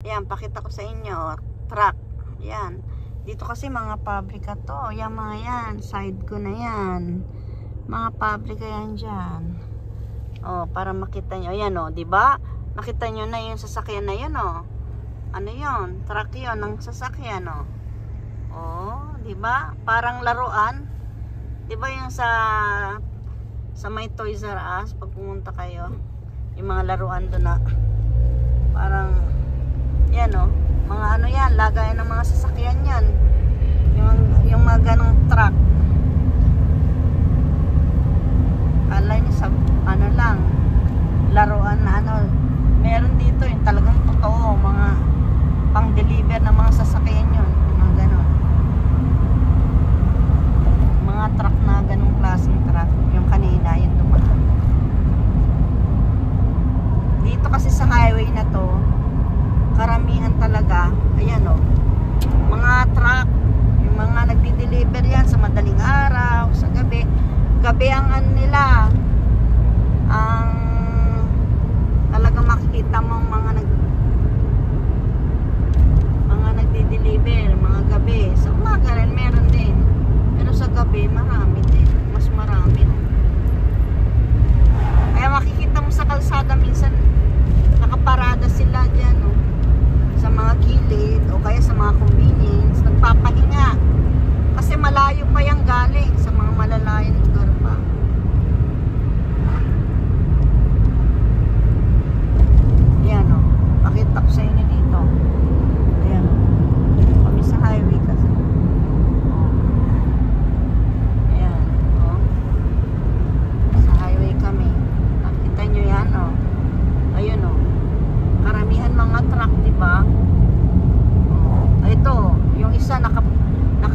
Ayan, pakita ko sa inyo. Truck. Ayan. Dito kasi mga pabrika to. Ayan mga yan. Side ko na yan. Mga pabrika yan dyan. O, para makita nyo. Ayan o, diba? Makita nyo na yung sasakyan na yan o. Ano yun? Truck yun ng sasakyan o. O, diba? Parang laruan. Diba yung sa may Toys R Us, pag pumunta kayo, yung mga laruan doon na parang yan o, mga ano yan, lagay ng mga sasakyan yan, yung mga ganong truck. Kala nyo sa ano lang, laruan na ano, meron dito yung talagang totoo, mga pang deliver ng mga sasakyan yun, mga ganon, mga truck na ganong klaseng truck. Yung kanina, yung dumaan dito kasi sa highway na to, karamihan talaga, ayan o, mga truck, yung mga nagdi-deliver yan sa madaling araw, sa gabi. Gabi ang ano nila, ang talagang makikita mong mga nagdi-deliver, mga gabi. Sa umaga rin meron din, pero sa gabi marami din, mas marami. Kaya makikita mo sa kalsada minsan nakaparada sila dyan no? Sa mga gilid o kaya sa mga convenience, nagpapahinga kasi malayo pa yung galing sa mga malalayong lugar pa. Ayan o, pakita ko sa inyo dito. Ayan o, kami sa highway kasi. Ayan o, sa highway kami. Nakita nyo yan o. Ayun o, karamihan mga truck, diba? Ito, yung isa naka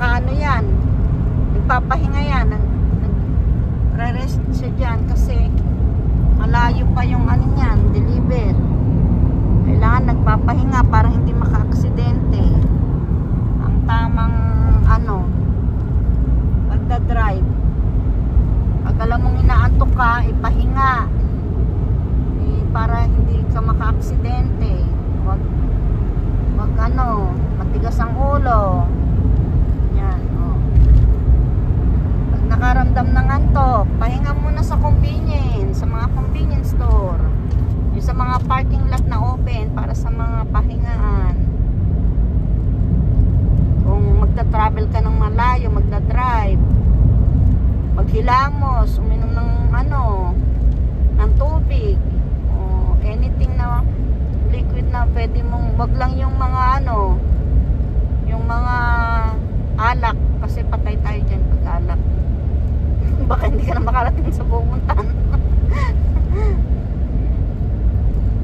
ano yan, nagpapahinga yan, nagre-rest siya dyan kasi malayo pa yung ano yan, deliver. Kailangan nagpapahinga para hindi maka-aksidente. Ang tamang ano, pagdadrive, pag alam mong inaantok ka, ipahinga para hindi ka maka-aksidente. Wag ano, matigas ang ulo. Yan, oh. Pag nakaramdam ng antok, pahinga muna sa convenience, sa mga convenience store. Yung sa mga parking lot na open para sa mga pahingaan. Kung magta-travel ka ng malayo, magda-drive, maghilamos, uminom ng ano, ng tubig, anything na liquid na pwede mong, wag lang yung mga ano, yung mga alak, kasi patay tayo dyan pag alak. Baka hindi ka na makarating sa pupuntahan.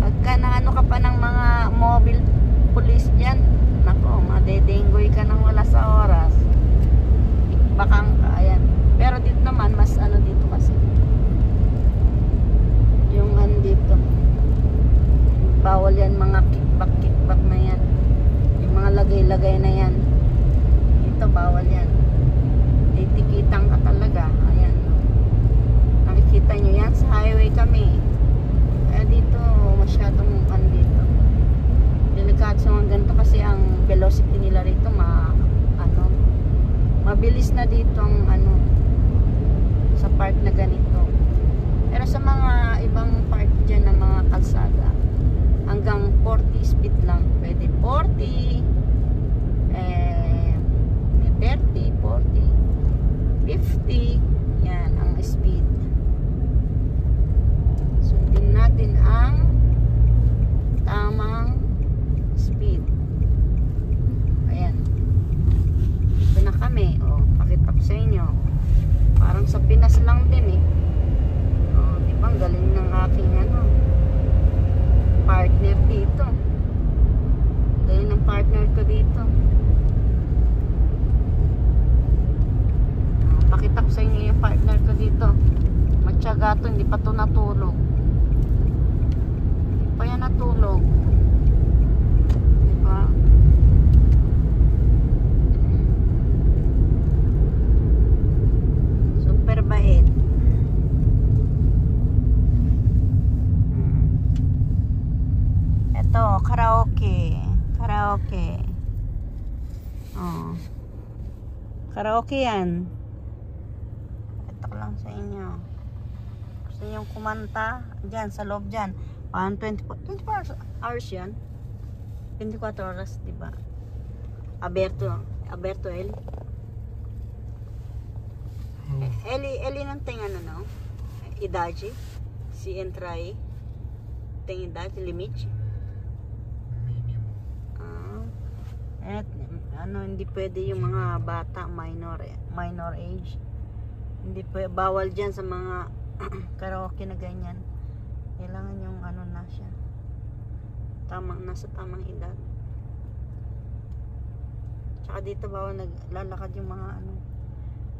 Pagka na ano ka pa ng mga mobile police dyan, nako, madedenggoy ka nang wala sa oras. Bakang ka, ayan. Pero dito naman, mas ano dito kasi yung andito, bawal yan mga kickback na yan, yung mga lagay na yan dito, bawal yan, titikitan ka talaga. Ayan, nakikita nyo yan, sa highway kami. Kaya dito masyadong andito delikado sa mga ganito kasi ang velocity nila rito mabilis na dito ang ano sa part na ganito. Pero sa mga ibang part dyan ng mga kalsada, hanggang 40 speed lang. Pwede 40, 30, 40, 50. Yan ang speed. Sundin natin ang tamang speed. Ayan. Ito na kami. O, pakita ko sa inyo. Parang sa Pinas lang din eh. O, diba? Ang galing ng aking ano, partner dito. Galing ng partner ko dito. Pakita ko sa inyo yung partner ko dito. Matyaga to, hindi pa to natulog. Hindi pa yan natulog. Diba? Super bait. Ito, karaoke. karaoke. Oh. Karaoke yan. Ito ko lang sa inyo. Gusto yung kumanta dyan, sa loob dyan. 24 hours yan. 24 oras, diba? Alberto L. Eli ng ting ano, no? Idade. Si entrai. Tem idade, limite. At ano, hindi pwede yung mga bata, minor age. Hindi pwede, bawal dyan sa mga karaoke na ganyan. Kailangan yung ano na siya. Nasa tamang edad. Tsaka dito bawal naglalakad yung mga ano,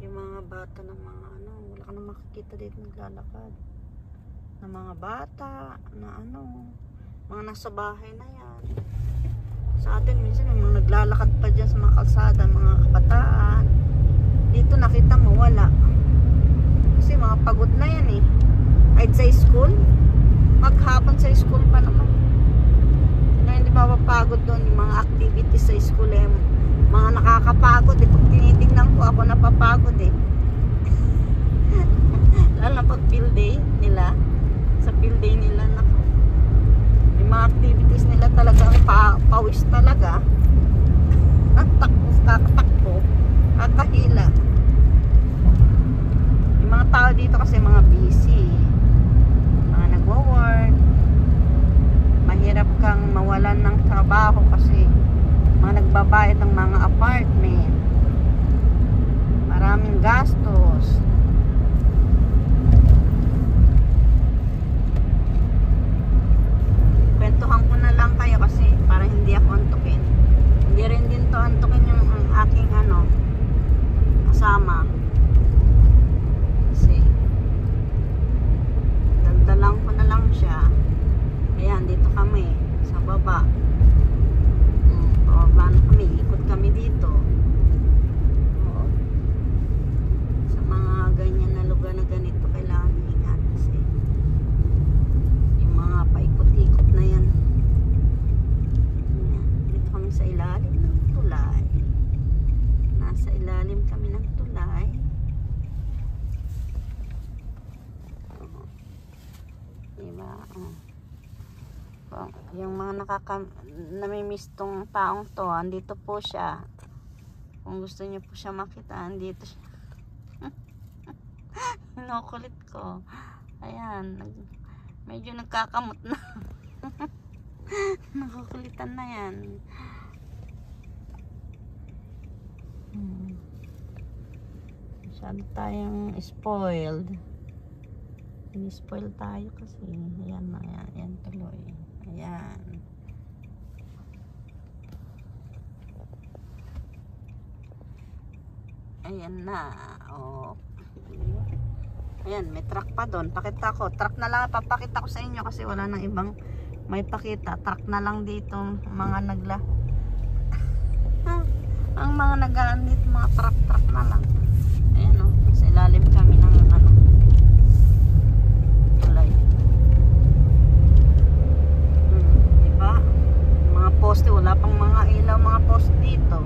yung mga bata ng mga ano, wala ka na makikita dito naglalakad. Ng mga bata na ano, mga nasa bahay na yan. Sa atin minsan may mga naglalakad pa dyan sa mga kalsada, mga kabataan. Dito nakita mo wala. Kasi mga pagod na yan eh. Kahit sa school, maghapon sa school pa naman. Hindi ba mapagod doon yung mga activities sa school eh. Mga nakakapagod eh. Pag tinitignan ko ako napapagod eh. Lalo na pag field day nila. Sa field day nila nako. Yung mga activities nila talagang pawis talaga. Takbo, kakahila. Yung mga tao dito kasi mga busy. Mga nagwo-work. Mahirap kang mawalan ng trabaho kasi mga nagbabayad ng mga apartment. Maraming gastos. Kwentuhan ko na lang kayo kasi para hindi ako antukin. Hindi rin din to antukin yung aking ano kasama. Kasi daldalang ko na lang siya. Ayan, dito kami sa baba. Pababa na kami, ikot kami dito. Oo. Sa mga ganyan na lugar na ganito kailangan ingat kasi yung mga paikot-ikot na yan. Ayan, dito kami sa ilalim ng tulay. Nasa ilalim kami ng tulay. Diba? Yung mga namimiss tong taong to, andito po siya. Kung gusto niyo po siya makita, andito siya. Kinukulit ko. Ayan, medyo nagkakamot na. Nakukulitan na yan. Masyado tayong spoiled. Ini-spoil tayo kasi. Ayan na, ayan tuloy. Ayan. Ayan na. Oh. Ayan, may truck pa doon. Pakita ko. Truck na lang papakita ko sa inyo kasi wala nang ibang may pakita. Truck na lang dito. Mga ang mga nagaan dito, mga truck na lang. Ayan o. Sa ilalim kami ng ano. Tulay. Diba? Mga poste. Wala pang mga ilaw, mga poste dito.